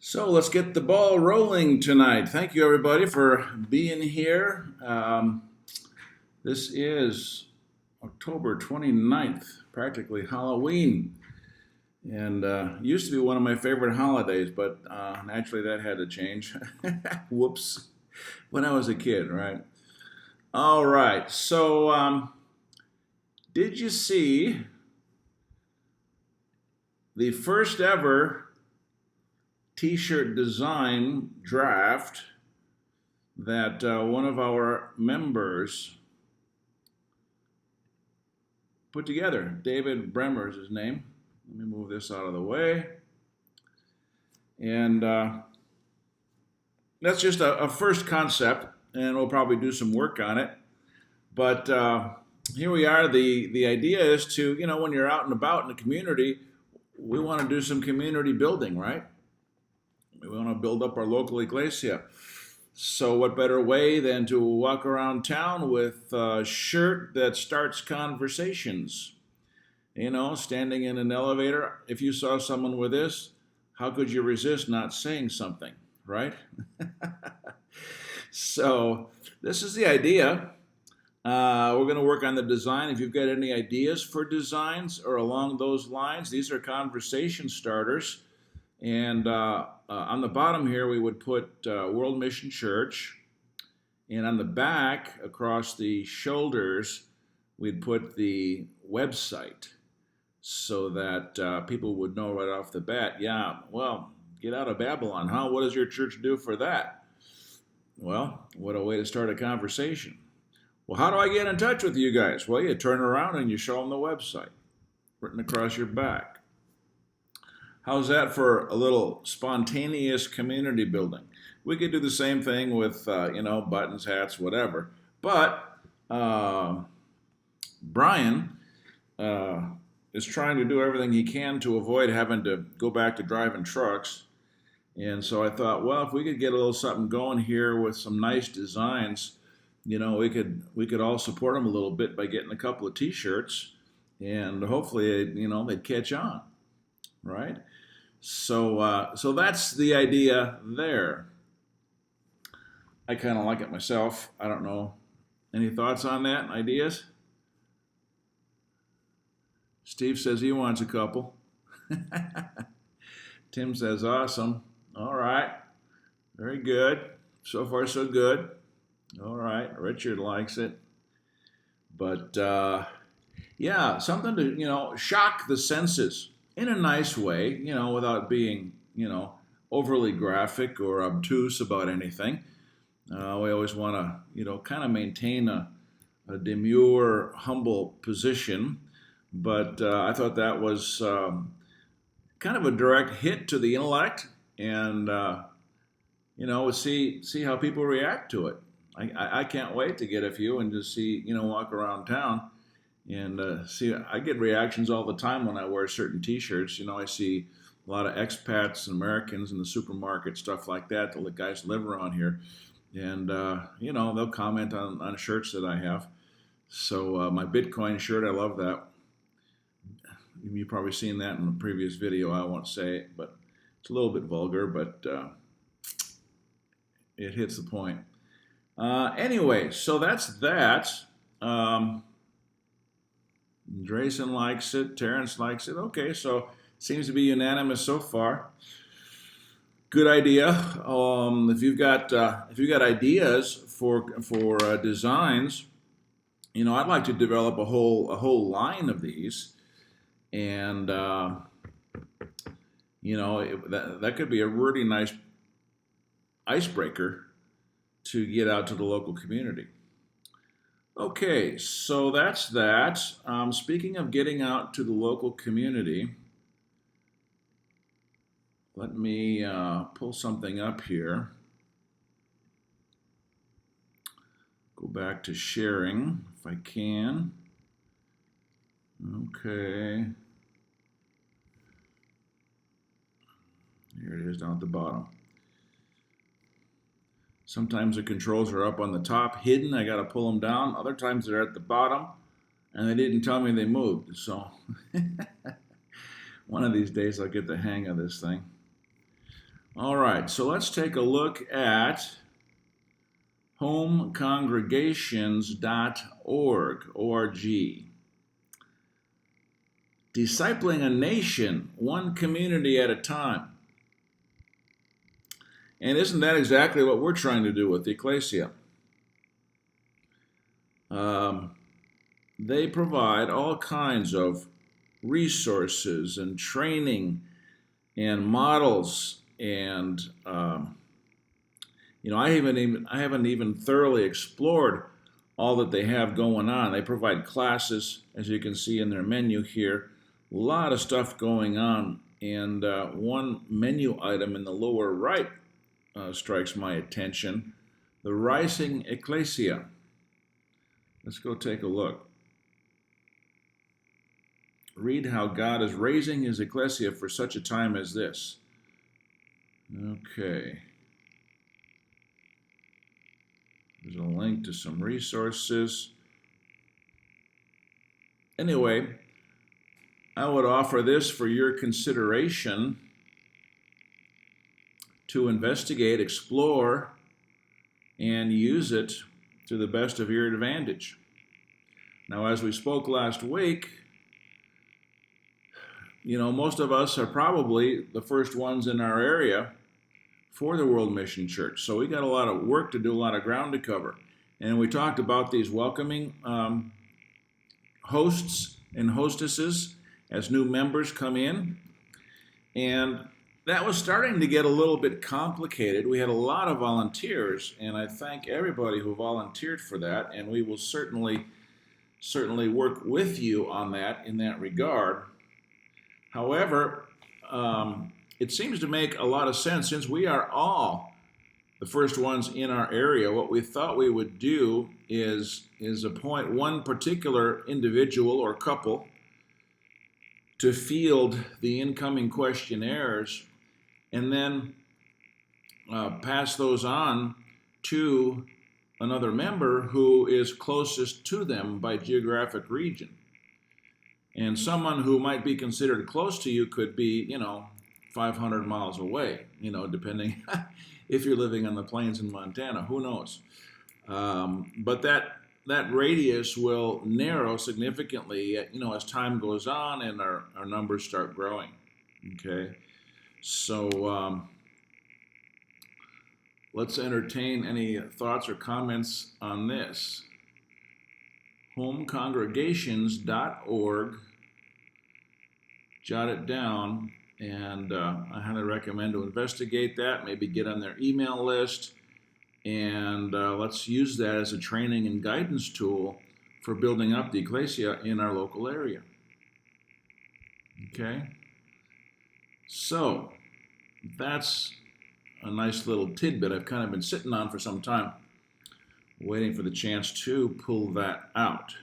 So let's get the ball rolling tonight. Thank you, everybody, for being here. This is October 29th, practically Halloween. And used to be one of my favorite holidays, but naturally that had to change. Whoops. When I was a kid, right? All right. So, did you see the first ever t-shirt design draft that one of our members put together? David Bremer is his name. Let me move this out of the way. And that's just a first concept, and we'll probably do some work on it. But here we are. The idea is to, when you're out and about in the community, we want to do some community building, right? We want to build up our local Ecclesia. So what better way than to walk around town with a shirt that starts conversations? Standing in an elevator, if you saw someone with this, how could you resist not saying something, right? So this is the idea. We're going to work on the design. If you've got any ideas for designs or along those lines, these are conversation starters. And on the bottom here, we would put World Mission Church. And on the back, across the shoulders, we'd put the website so that people would know right off the bat, yeah, well, get out of Babylon, huh? What does your church do for that? Well, what a way to start a conversation. Well, how do I get in touch with you guys? Well, you turn around and you show them the website written across your back. How's that for a little spontaneous community building? We could do the same thing with, buttons, hats, whatever. But Brian is trying to do everything he can to avoid having to go back to driving trucks. And so I thought, well, if we could get a little something going here with some nice designs, we could all support him a little bit by getting a couple of T-shirts, and hopefully, they'd catch on, right? So that's the idea there. I kind of like it myself. I don't know. Any thoughts on that? Ideas? Steve says he wants a couple. Tim says awesome. All right. Very good. So far, so good. All right. Richard likes it. But, something to, shock the senses in a nice way, without being, overly graphic or obtuse about anything. We always want to, kind of maintain a demure, humble position. But I thought that was kind of a direct hit to the intellect, and see how people react to it. I can't wait to get a few and just see, walk around town and see. I get reactions all the time when I wear certain T-shirts. I see a lot of expats and Americans in the supermarket, stuff like that. The guys live around here, and they'll comment on shirts that I have. So my Bitcoin shirt, I love that. You've probably seen that in the previous video. I won't say it, but it's a little bit vulgar, but it hits the point. Anyway, so that's that. Drayson likes it. Terrence likes it. Okay, so seems to be unanimous so far. Good idea. If you've got ideas for designs, I'd like to develop a whole line of these. And, that could be a really nice icebreaker to get out to the local community. Okay, so that's that. Speaking of getting out to the local community, let me pull something up here. Go back to sharing if I can. Okay. Here it is down at the bottom. Sometimes the controls are up on the top, hidden. I got to pull them down. Other times they're at the bottom, and they didn't tell me they moved. So one of these days I'll get the hang of this thing. All right, so let's take a look at homecongregations.org, O-R-G. Discipling a nation, one community at a time. And isn't that exactly what we're trying to do with the Ecclesia? They provide all kinds of resources and training and models, and I haven't even thoroughly explored all that they have going on. They provide classes, as you can see in their menu here. A lot of stuff going on, and one menu item in the lower right strikes my attention: the Rising Ecclesia. Let's go take a look. Read how God is raising his Ecclesia for such a time as this. Okay. There's a link to some resources. Anyway, I would offer this for your consideration to investigate, explore, and use it to the best of your advantage. Now, as we spoke last week, most of us are probably the first ones in our area for the World Mission Church. So we got a lot of work to do, a lot of ground to cover. And we talked about these welcoming hosts and hostesses as new members come in. And that was starting to get a little bit complicated. We had a lot of volunteers, and I thank everybody who volunteered for that. And we will certainly work with you on that in that regard. However, it seems to make a lot of sense, since we are all the first ones in our area. What we thought we would do is appoint one particular individual or couple to field the incoming questionnaires, and then pass those on to another member who is closest to them by geographic region. And someone who might be considered close to you could be, 500 miles away, depending if you're living on the plains in Montana, who knows? But that radius will narrow significantly, as time goes on and our numbers start growing. Okay, so let's entertain any thoughts or comments on this. homecongregations.org. Jot it down, and I highly recommend to investigate that, maybe get on their email list, and let's use that as a training and guidance tool for building up the Ecclesia in our local area. Okay? So, that's a nice little tidbit I've kind of been sitting on for some time, waiting for the chance to pull that out.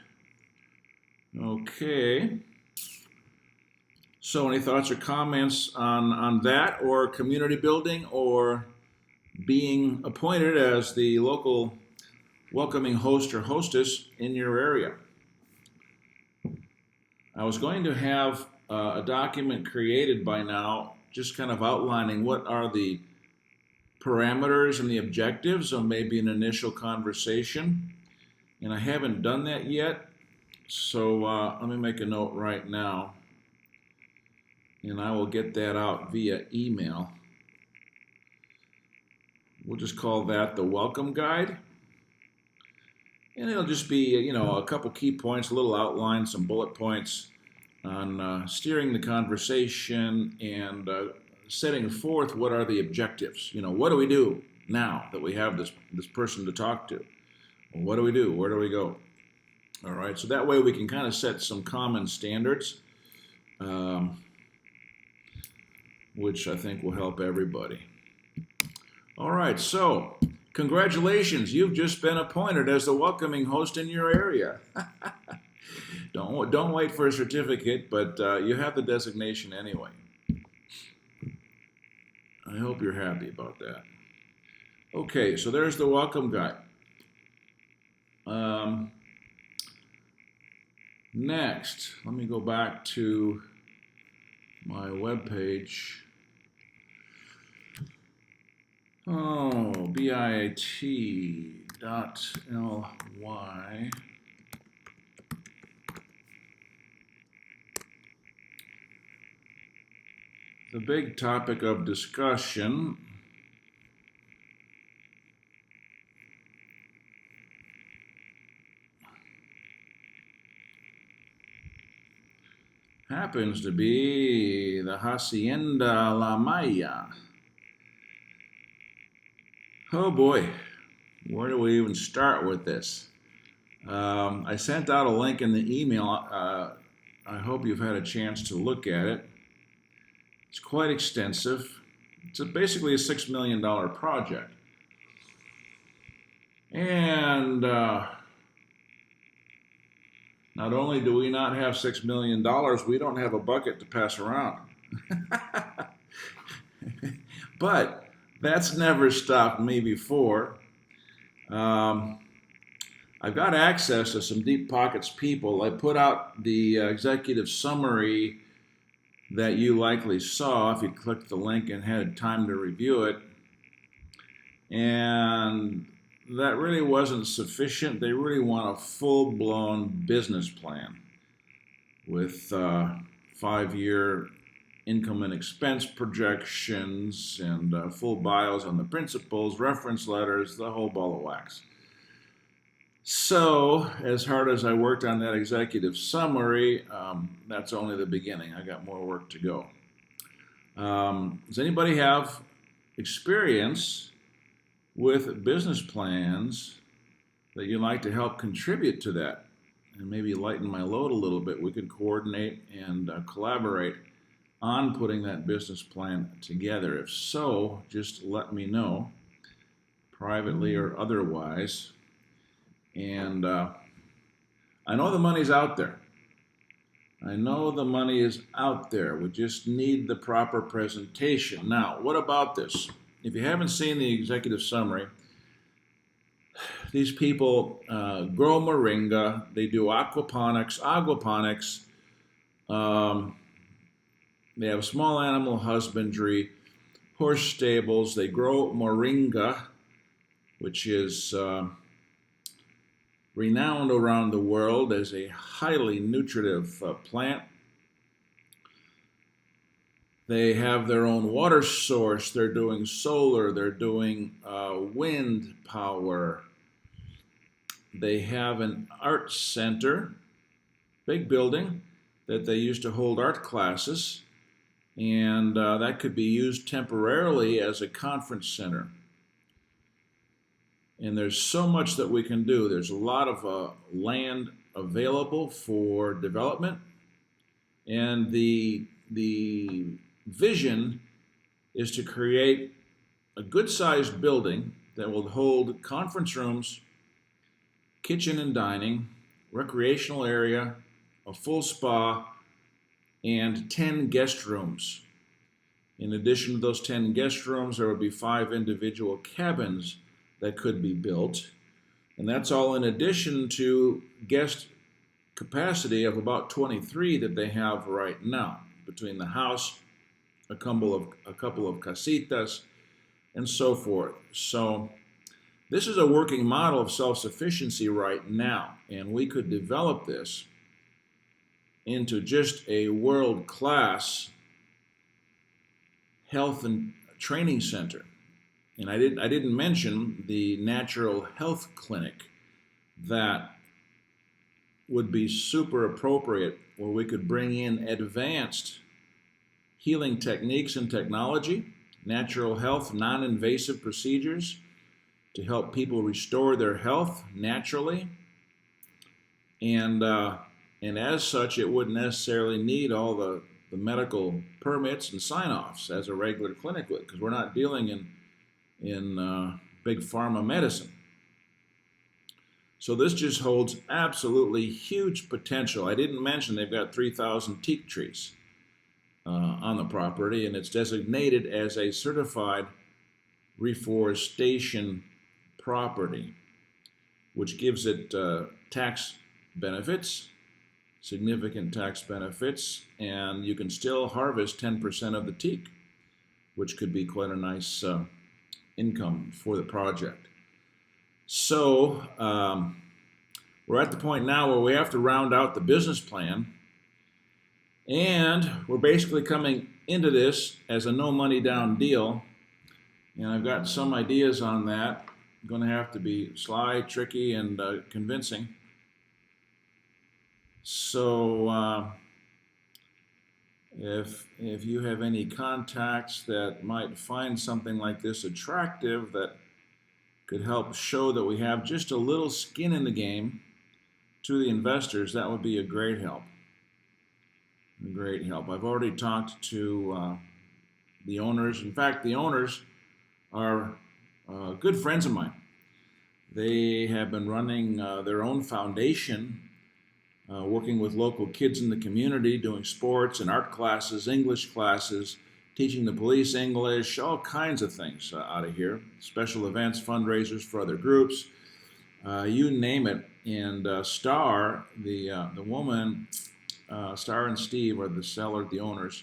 Okay. So any thoughts or comments on that, or community building, or being appointed as the local welcoming host or hostess in your area? I was going to have a document created by now, just kind of outlining what are the parameters and the objectives of maybe an initial conversation, and I haven't done that yet. So let me make a note right now, and I will get that out via email. We'll just call that the welcome guide. And it'll just be, a couple key points, a little outline, some bullet points on steering the conversation and setting forth what are the objectives. What do we do now that we have this person to talk to? What do we do? Where do we go? All right, so that way we can kind of set some common standards, which I think will help everybody. All right, so congratulations, you've just been appointed as the welcoming host in your area. Don't wait for a certificate, but you have the designation anyway. I hope you're happy about that. Okay, so there's the welcome guide. Next, let me go back to my webpage. Oh, bit.ly. The big topic of discussion happens to be the Hacienda La Maya. Oh boy, where do we even start with this? I sent out a link in the email. I hope you've had a chance to look at it. It's quite extensive. It's basically a $6 million project. And not only do we not have $6 million, we don't have a bucket to pass around. But that's never stopped me before. I've got access to some deep pockets people. I put out the executive summary that you likely saw if you clicked the link and had time to review it. And that really wasn't sufficient. They really want a full-blown business plan with 5-year income and expense projections and full bios on the principals, reference letters, the whole ball of wax. So, as hard as I worked on that executive summary, that's only the beginning. I got more work to go. Does anybody have experience with business plans that you'd like to help contribute to that and maybe lighten my load a little bit? We could coordinate and collaborate on putting that business plan together. If so, just let me know, privately or otherwise. And I know the money's out there. I know the money is out there. We just need the proper presentation. Now, what about this? If you haven't seen the executive summary, these people grow moringa. They do aquaponics. They have small animal husbandry, horse stables. They grow moringa, which is renowned around the world as a highly nutritive plant. They have their own water source. They're doing solar. They're doing wind power. They have an art center, big building, that they used to hold art classes, and that could be used temporarily as a conference center. And there's so much that we can do. There's a lot of land available for development, and the vision is to create a good-sized building that will hold conference rooms, kitchen and dining, recreational area, a full spa, and 10 guest rooms. In addition to those 10 guest rooms, there will be 5 individual cabins that could be built. And that's all in addition to guest capacity of about 23 that they have right now, between the house, a couple of casitas, and so forth. So this is a working model of self-sufficiency right now, and we could develop this into just a world-class health and training center. And I didn't mention the natural health clinic that would be super appropriate, where we could bring in advanced healing techniques and technology, natural health, non-invasive procedures to help people restore their health naturally. And as such, it wouldn't necessarily need all the medical permits and sign-offs as a regular clinic would, because we're not dealing in big pharma medicine. So this just holds absolutely huge potential. I didn't mention they've got 3,000 teak trees on the property, and it's designated as a certified reforestation property, which gives it tax benefits, significant tax benefits, and you can still harvest 10% of the teak, which could be quite a nice income for the project. So we're at the point now where we have to round out the business plan, and we're basically coming into this as a no money down deal. And I've got some ideas on that. I'm going to have to be sly, tricky, and convincing. So if you have any contacts that might find something like this attractive that could help show that we have just a little skin in the game to the investors, that would be a great help. A great help. I've already talked to the owners. In fact, the owners are good friends of mine. They have been running their own foundation, working with local kids in the community, doing sports and art classes, English classes, teaching the police English, all kinds of things out of here. Special events, fundraisers for other groups, you name it. And Star, the woman, Star and Steve are the seller, the owners.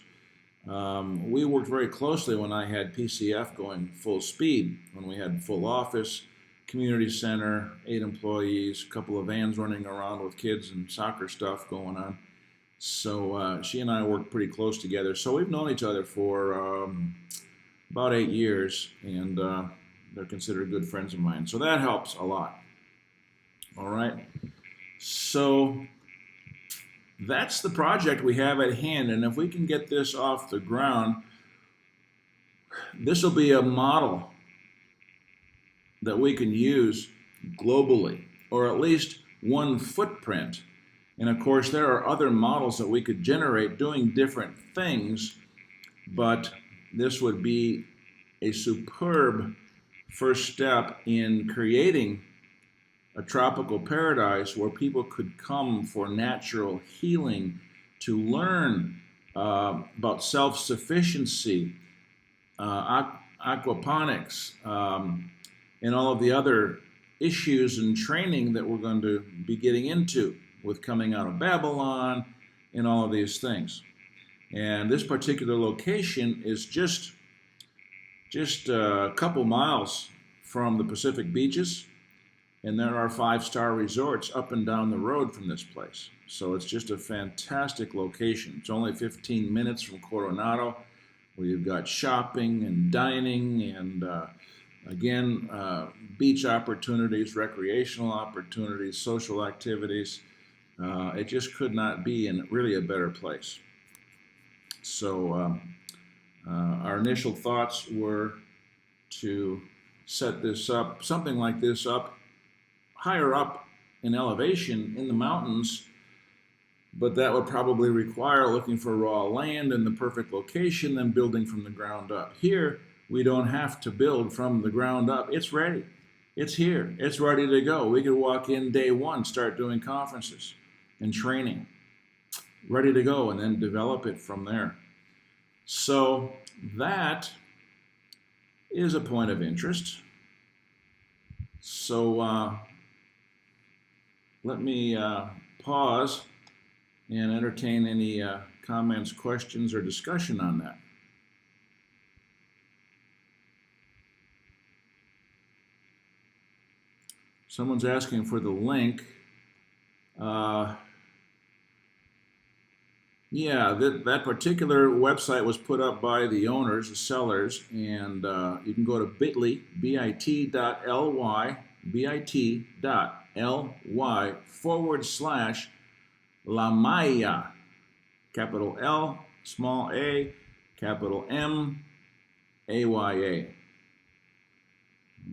We worked very closely when I had PCF going full speed, when we had full office, community center, 8 employees, a couple of vans running around with kids and soccer stuff going on. So she and I worked pretty close together. So we've known each other for about 8 years, and they're considered good friends of mine. So that helps a lot. All right. So that's the project we have at hand, and if we can get this off the ground, this will be a model that we can use globally, or at least one footprint. And of course, there are other models that we could generate doing different things, but this would be a superb first step in creating a tropical paradise where people could come for natural healing, to learn about self-sufficiency, aquaponics, and all of the other issues and training that we're going to be getting into with coming out of Babylon and all of these things. And this particular location is just a couple miles from the Pacific beaches, and there are 5-star resorts up and down the road from this place. So it's just a fantastic location. It's only 15 minutes from Coronado, where you've got shopping and dining and again, beach opportunities, recreational opportunities, social activities. It just could not be in really a better place. So our initial thoughts were to set this up, something like this up, higher up in elevation in the mountains, but that would probably require looking for raw land in the perfect location, then building from the ground up. Here, we don't have to build from the ground up. It's ready. It's here. It's ready to go. We could walk in day one, start doing conferences and training. Ready to go, and then develop it from there. So that is a point of interest. So let me pause and entertain any comments, questions, or discussion on that. Someone's asking for the link. Yeah, that particular website was put up by the owners, the sellers, and you can go to bit.ly, bit.ly/La Maya, capital L, small a, capital M, AYA.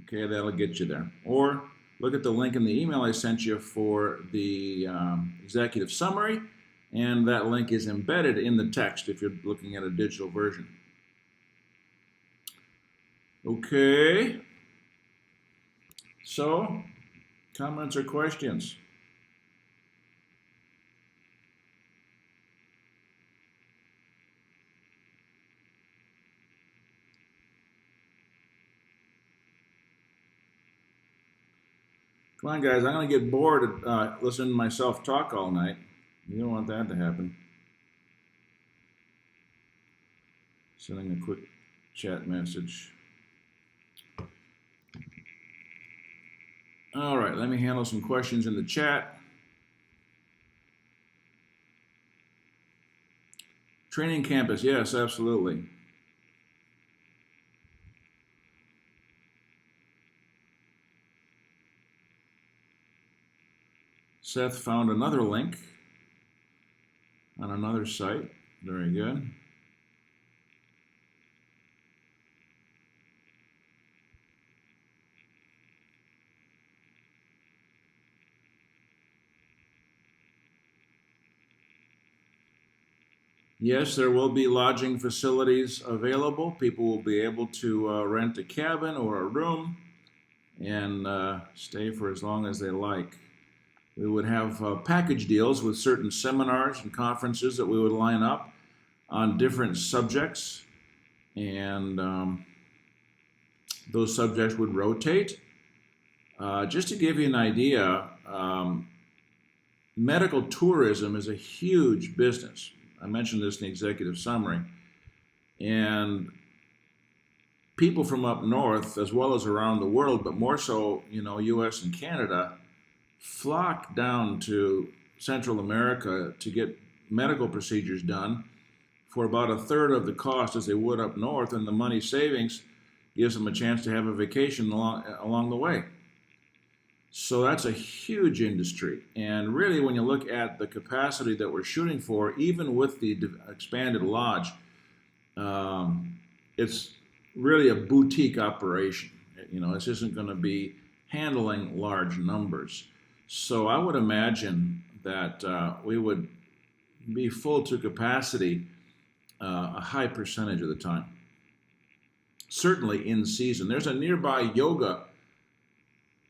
Okay, that'll get you there. Or look at the link in the email I sent you for the executive summary, and that link is embedded in the text if you're looking at a digital version. Okay. So, comments or questions? Come on, guys. I'm going to get bored listening to myself talk all night. You don't want that to happen. Sending a quick chat message. All right, let me handle some questions in the chat. Training campus, yes, absolutely. Seth found another link on another site. Very good. Yes, there will be lodging facilities available. People will be able to rent a cabin or a room and stay for as long as they like. We would have package deals with certain seminars and conferences that we would line up on different subjects, and those subjects would rotate. Just to give you an idea, medical tourism is a huge business. I mentioned this in the executive summary. And people from up north, as well as around the world, but more so, U.S. and Canada, flock down to Central America to get medical procedures done for about a third of the cost as they would up north, and the money savings gives them a chance to have a vacation along the way. So that's a huge industry. And really, when you look at the capacity that we're shooting for, even with the expanded lodge, it's really a boutique operation. This isn't going to be handling large numbers. So I would imagine that we would be full to capacity a high percentage of the time. Certainly in season. There's a nearby yoga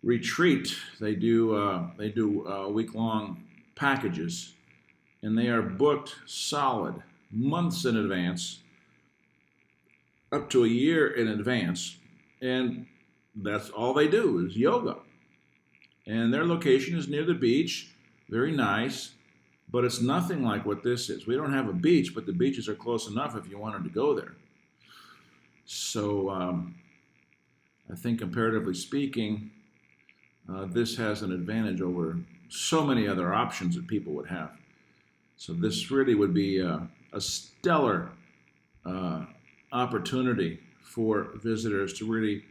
retreat. They do week-long packages, and they are booked solid months in advance, up to a year in advance, and that's all they do is yoga. And their location is near the beach, very nice, but it's nothing like what this is. We don't have a beach, but the beaches are close enough if you wanted to go there. So I think comparatively speaking, this has an advantage over so many other options that people would have. So this really would be a stellar opportunity for visitors to really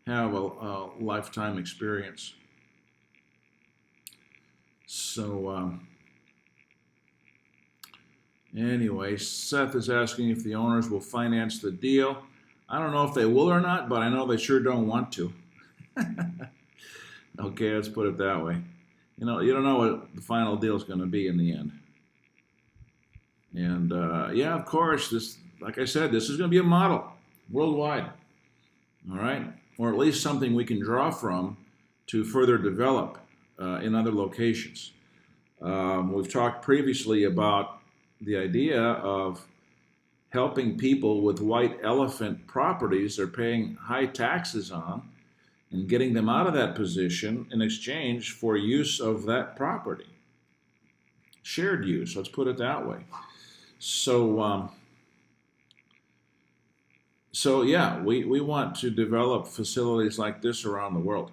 have a lifetime experience. So anyway, Seth is asking if the owners will finance the deal. I don't know if they will or not, but I know they sure don't want to. Okay, let's put it that way. You don't know what the final deal is going to be in the end. And yeah, of course, this, like I said, this is going to be a model worldwide. All right, or at least something we can draw from to further develop in other locations. We've talked previously about the idea of helping people with white elephant properties they're paying high taxes on, and getting them out of that position in exchange for use of that property. Shared use, let's put it that way. So yeah, we want to develop facilities like this around the world,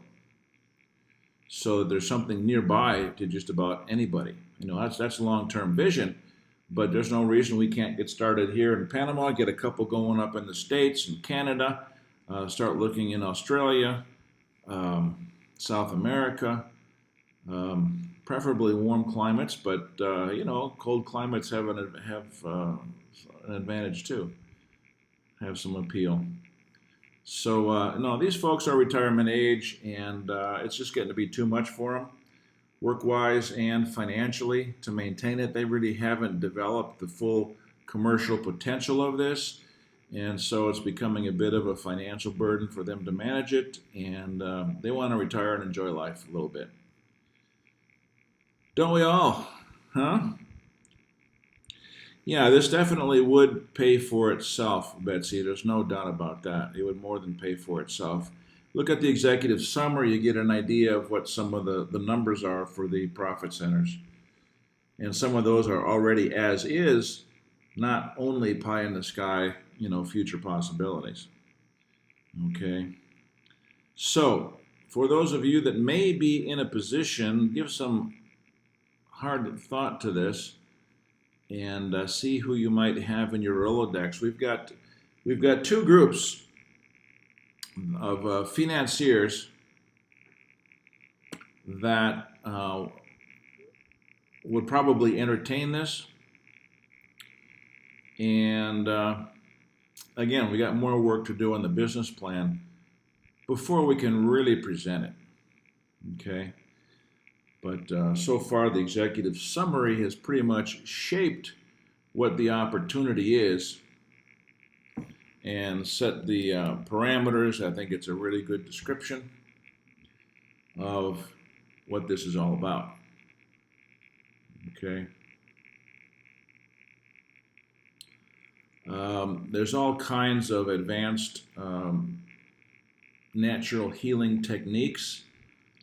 so that there's something nearby to just about anybody. That's a long-term vision, but there's no reason we can't get started here in Panama, get a couple going up in the States and Canada, start looking in Australia, South America, preferably warm climates, but cold climates have an advantage too, have some appeal. So no, these folks are retirement age, and it's just getting to be too much for them, work-wise and financially, to maintain it. They really haven't developed the full commercial potential of this, and so it's becoming a bit of a financial burden for them to manage it, and they want to retire and enjoy life a little bit. Don't we all? Huh? Yeah, this definitely would pay for itself, Betsy. There's no doubt about that. It would more than pay for itself. Look at the executive summary. You get an idea of what some of the numbers are for the profit centers. And some of those are already as is, not only pie in the sky, future possibilities. Okay. So for those of you that may be in a position, give some hard thought to this and see who you might have in your Rolodex. We've got two groups of financiers that would probably entertain this. And again, we got more work to do on the business plan before we can really present it. Okay? But so far, the executive summary has pretty much shaped what the opportunity is and set the parameters. I think it's a really good description of what this is all about. Okay. There's all kinds of advanced natural healing techniques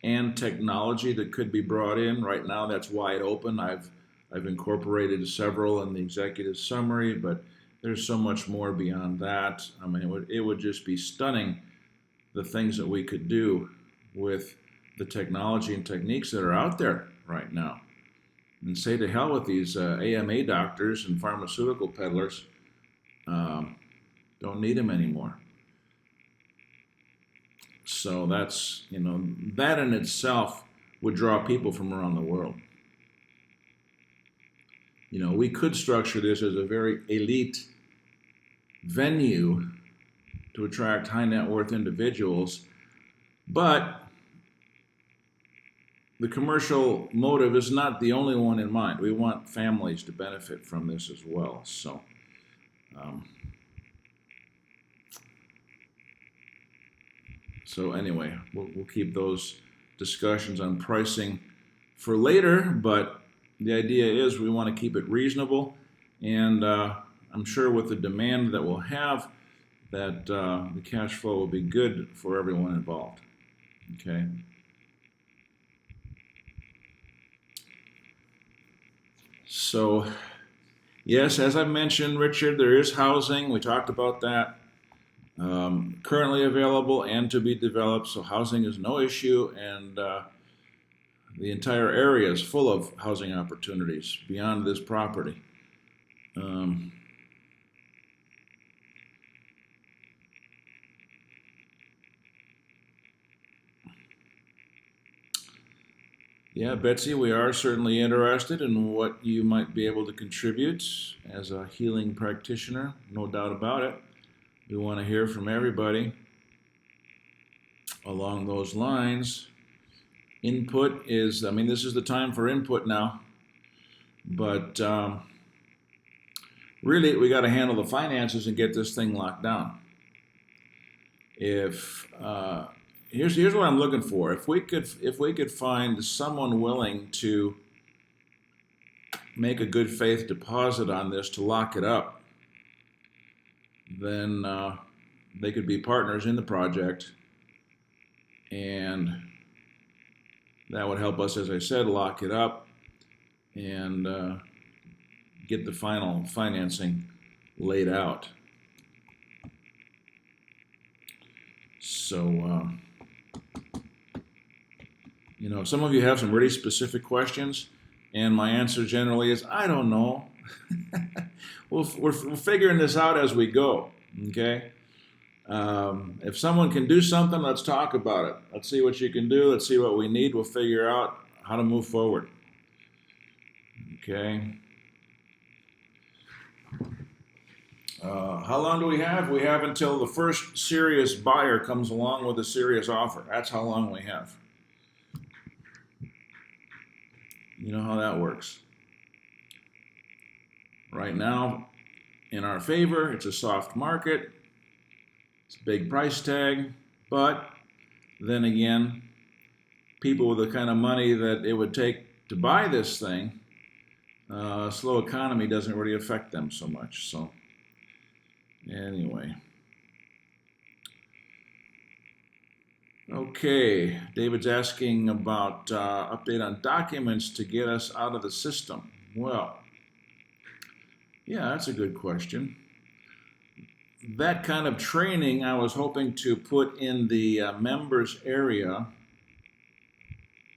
and technology that could be brought in. Right now, that's wide open. I've incorporated several in the executive summary, but there's so much more beyond that. I mean, it would just be stunning the things that we could do with the technology and techniques that are out there right now. And say to hell with these AMA doctors and pharmaceutical peddlers. Don't need them anymore. So that's, that in itself would draw people from around the world. We could structure this as a very elite venue to attract high net worth individuals, but the commercial motive is not the only one in mind. We want families to benefit from this as well. So anyway, we'll keep those discussions on pricing for later, but the idea is we want to keep it reasonable, and I'm sure with the demand that we'll have, that the cash flow will be good for everyone involved. Okay. So, yes, as I mentioned, Richard, there is housing. We talked about that. Currently available and to be developed, so housing is no issue, and the entire area is full of housing opportunities beyond this property. Yeah, Betsy, we are certainly interested in what you might be able to contribute as a healing practitioner, no doubt about it. We want to hear from everybody along those lines. Input is, this is the time for input now, but really we got to handle the finances and get this thing locked down. Here's what I'm looking for. If we could find someone willing to make a good faith deposit on this to lock it up, then they could be partners in the project, and that would help us, as I said, lock it up and get the final financing laid out. So, some of you have some really specific questions, and my answer generally is, I don't know. We're figuring this out as we go, okay? If someone can do something, let's talk about it. Let's see what you can do. Let's see what we need. We'll figure out how to move forward, okay? How long do we have? We have until the first serious buyer comes along with a serious offer. That's how long we have. You know how that works. Right now, in our favor, it's a soft market. It's a big price tag, but then again, people with the kind of money that it would take to buy this thing, a slow economy doesn't really affect them so much. So anyway. Okay, David's asking about update on documents to get us out of the system. Well, yeah, that's a good question. that kind of training I was hoping to put in the members area,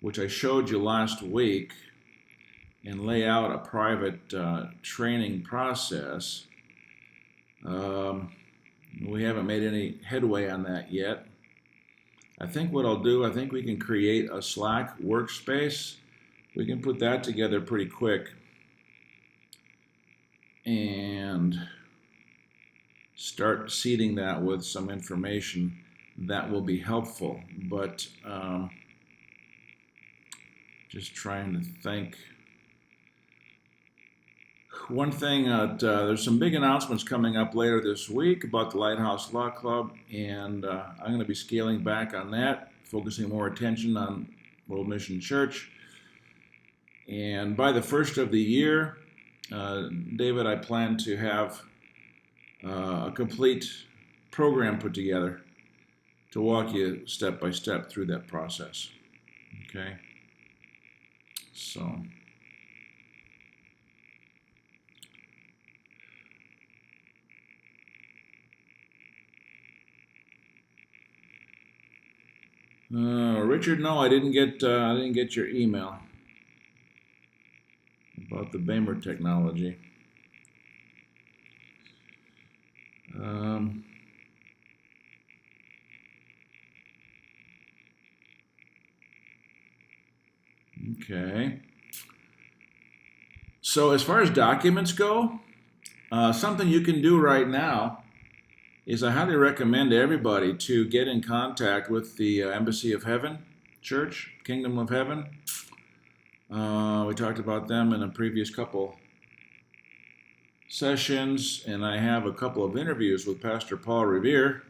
which I showed you last week, and lay out a private training process. We haven't made any headway on that yet. I think what I'll do, I think we can create a Slack workspace. We can put that together pretty quick and start seeding that with some information that will be helpful. But just trying to think. One thing, there's some big announcements coming up later this week about the Lighthouse Law Club, and I'm going to be scaling back on that, focusing more attention on World Mission Church. And by the first of the year, David, I plan to have a complete program put together to walk you step by step through that process. Okay? So... Richard, no, I didn't get your email about the Bamer technology. Okay. So as far as documents go, something you can do right now is I highly recommend everybody to get in contact with the Embassy of Heaven Church, Kingdom of Heaven. We talked about them in a previous couple sessions, and I have a couple of interviews with Pastor Paul Revere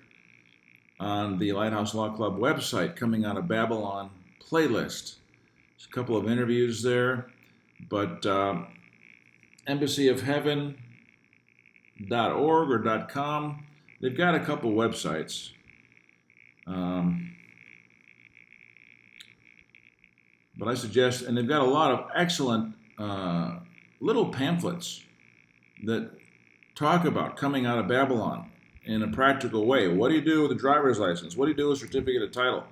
on the Lighthouse Law Club website coming out of Babylon playlist. There's a couple of interviews there, but embassyofheaven.org or .com, they've got a couple websites. But I suggest, and they've got a lot of excellent little pamphlets that talk about coming out of Babylon in a practical way. What do you do with a driver's license? What do you do with a certificate of title?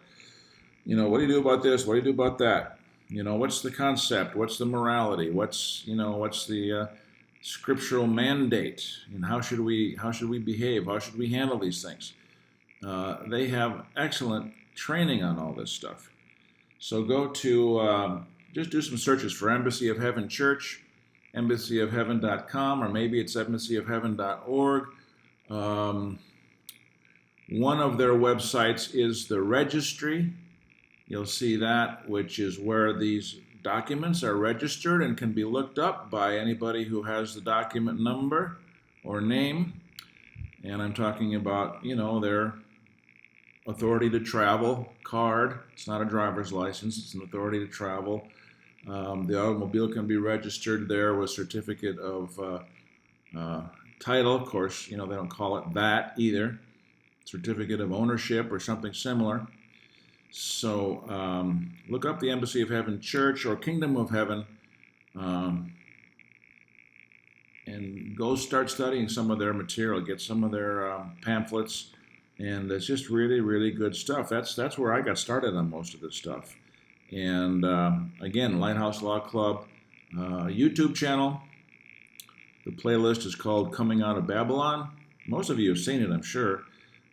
What do you do about this? What do you do about that? What's the concept? What's the morality? What's the scriptural mandate? And how should we behave? How should we handle these things? They have excellent training on all this stuff. So go to, just do some searches for Embassy of Heaven Church, embassyofheaven.com, or maybe it's embassyofheaven.org. One of their websites is the registry. You'll see that, which is where these documents are registered and can be looked up by anybody who has the document number or name. And I'm talking about, their authority to travel card. It's not a driver's license, it's an authority to travel. The automobile can be registered there with certificate of title. Of course, they don't call it that either. Certificate of ownership or something similar. So look up the Embassy of Heaven Church or Kingdom of Heaven and go start studying some of their material. Get some of their pamphlets. And it's just really, really good stuff. That's where I got started on most of this stuff. And again, Lighthouse Law Club YouTube channel. The playlist is called Coming Out of Babylon. Most of you have seen it, I'm sure.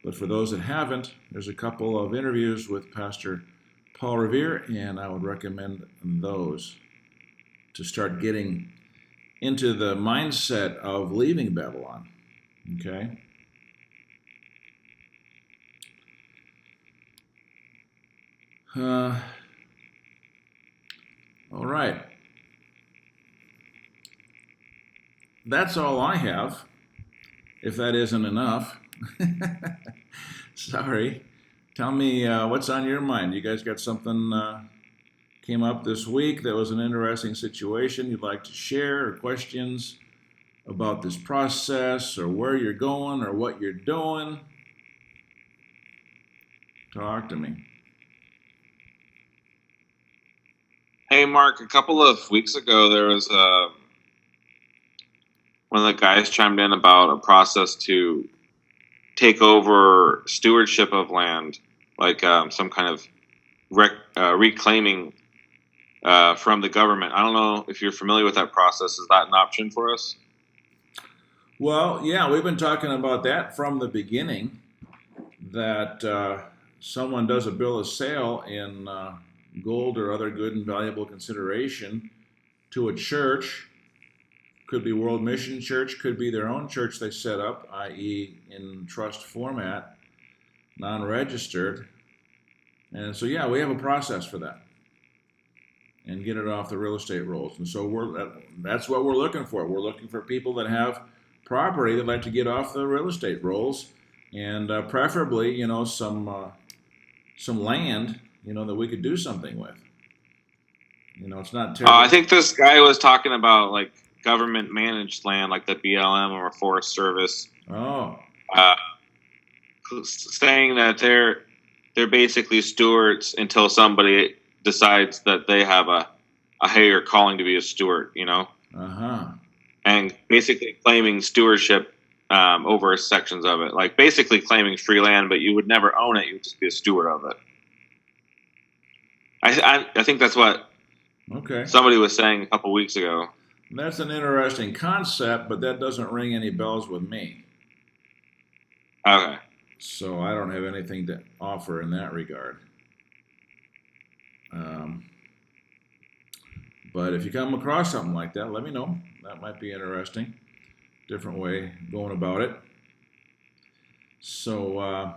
But for those that haven't, there's a couple of interviews with Pastor Paul Revere, and I would recommend those to start getting into the mindset of leaving Babylon. Okay? All right. That's all I have, if that isn't enough. Sorry. Tell me what's on your mind. You guys got something came up this week that was an interesting situation you'd like to share, or questions about this process, or where you're going, or what you're doing? Talk to me. Hey, Mark, a couple of weeks ago, there was one of the guys chimed in about a process to take over stewardship of land, like some kind of reclaiming from the government. I don't know if you're familiar with that process. Is that an option for us? Well, yeah, we've been talking about that from the beginning, that someone does a bill of sale in gold or other good and valuable consideration to a church. Could be World Mission Church, could be their own church they set up, i.e. in trust format, non-registered. And so, yeah, we have a process for that. And get it off the real estate rolls. And so that's what we're looking for. We're looking for people that have property that like to get off the real estate rolls, and preferably, some land, that we could do something with. It's not terrible. I think this guy was talking about like government managed land, like the BLM or Forest Service. Oh. Saying that they're basically stewards until somebody decides that they have a higher calling to be a steward, and basically claiming stewardship over sections of it, like basically claiming free land, but you would never own it; you would just be a steward of it. I think that's what somebody was saying a couple weeks ago. That's an interesting concept, but that doesn't ring any bells with me. Okay. So I don't have anything to offer in that regard. But if you come across something like that, let me know. That might be interesting. Different way going about it. So,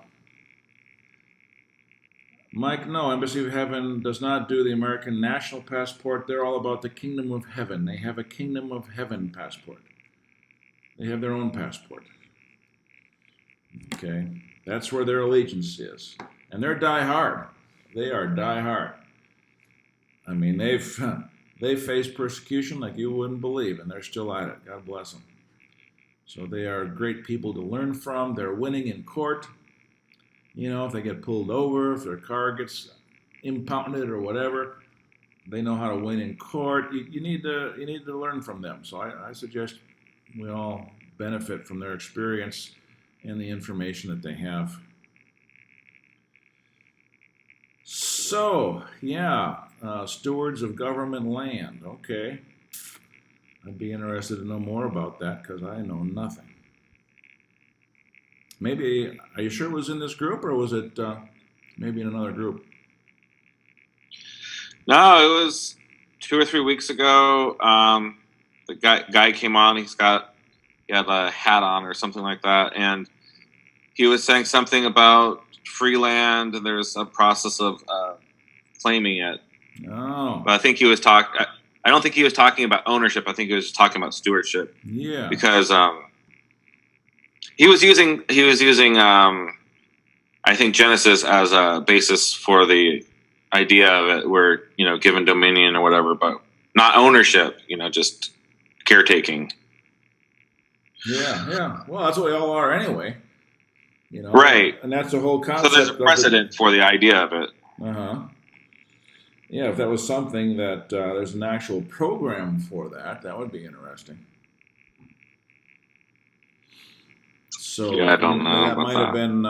Mike, no, Embassy of Heaven does not do the American national passport. They're all about the kingdom of heaven. They have a kingdom of heaven passport. They have their own passport. Okay, that's where their allegiance is. And they're die-hard. They are die-hard. I mean, they've faced persecution like you wouldn't believe, and they're still at it. God bless them. So they are great people to learn from. They're winning in court. If they get pulled over, if their car gets impounded or whatever, they know how to win in court. You need to learn from them. So I suggest we all benefit from their experience and the information that they have. So, yeah, stewards of government land. Okay. I'd be interested to know more about that because I know nothing. Maybe, are you sure it was in this group or was it maybe in another group? No, it was 2 or 3 weeks ago. The guy came on. He had a hat on or something like that, and he was saying something about free land, and there's a process of claiming it. Oh. But I think he was I don't think he was talking about ownership. I think he was just talking about stewardship. Yeah. Because he was using I think Genesis as a basis for the idea of it, where given dominion or whatever, but not ownership. Just caretaking. Yeah. Well, that's what we all are anyway. Right. And that's the whole concept. So there's a precedent for the idea of it. Yeah, if that was something that there's an actual program for that would be interesting. So yeah, I don't know. That might have been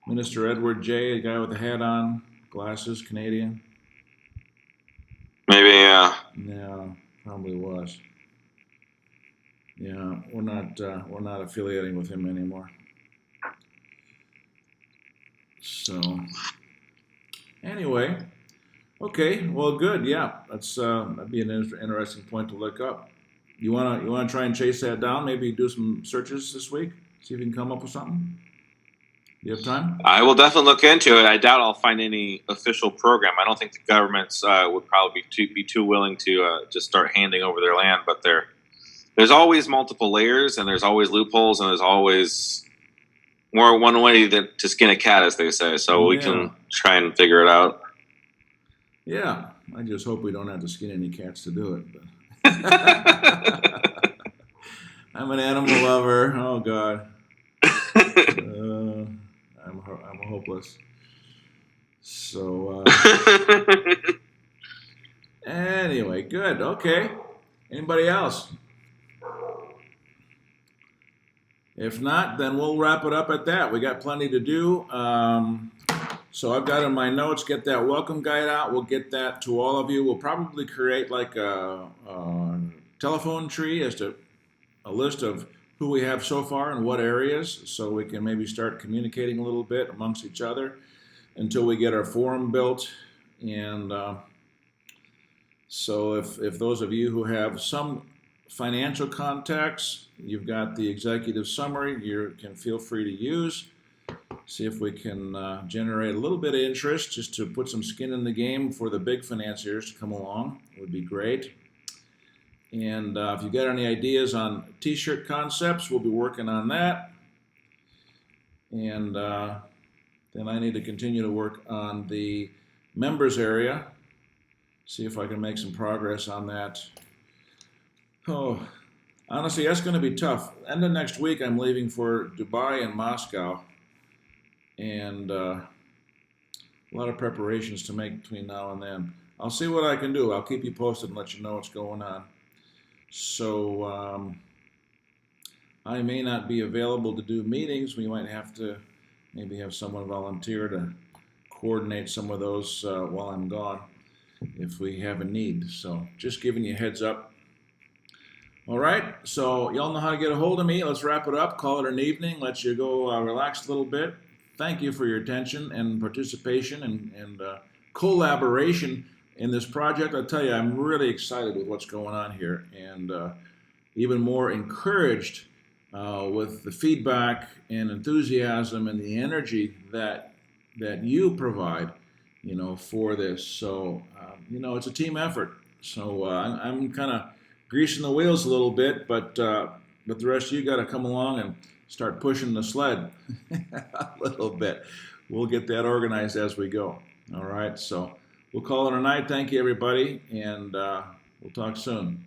Minister Edward J., the guy with the hat on, glasses, Canadian. Maybe, yeah. Yeah, probably was. Yeah, we're not affiliating with him anymore. So, anyway, okay, well, good. Yeah, that'd be an interesting point to look up. You wanna try and chase that down? Maybe do some searches this week. See if you can come up with something. Do you have time? I will definitely look into it. I doubt I'll find any official program. I don't think the governments would probably be too willing to just start handing over their land. But there's always multiple layers, and there's always loopholes, and there's always one way to skin a cat, as they say. So we can try and figure it out. Yeah, I just hope we don't have to skin any cats to do it. But I'm an animal lover. Oh God. I'm hopeless. So Anyway, good. Okay. Anybody else? If not, then we'll wrap it up at that. We got plenty to do. So I've got in my notes, get that welcome guide out. We'll get that to all of you. We'll probably create like a telephone tree as to a list of who we have so far and what areas, so we can maybe start communicating a little bit amongst each other until we get our forum built. And so if those of you who have some financial contacts, you've got the executive summary you can feel free to use. See if we can generate a little bit of interest just to put some skin in the game for the big financiers to come along. It would be great. And if you got any ideas on t-shirt concepts, we'll be working on that. And then I need to continue to work on the members area. See if I can make some progress on that. Oh, honestly, that's going to be tough. End of next week, I'm leaving for Dubai and Moscow. And a lot of preparations to make between now and then. I'll see what I can do. I'll keep you posted and let you know what's going on. So I may not be available to do meetings. We might have to maybe have someone volunteer to coordinate some of those while I'm gone if we have a need. So just giving you a heads up. All right, so y'all know how to get a hold of me. Let's wrap it up, call it an evening, let you go relax a little bit. Thank you for your attention and participation and collaboration in this project. I'll tell you, I'm really excited with what's going on here, and even more encouraged with the feedback and enthusiasm and the energy that you provide, for this. So, it's a team effort. So I'm kind of greasing the wheels a little bit, but the rest of you got to come along and start pushing the sled a little bit. We'll get that organized as we go. All right, so we'll call it a night. Thank you, everybody, and we'll talk soon.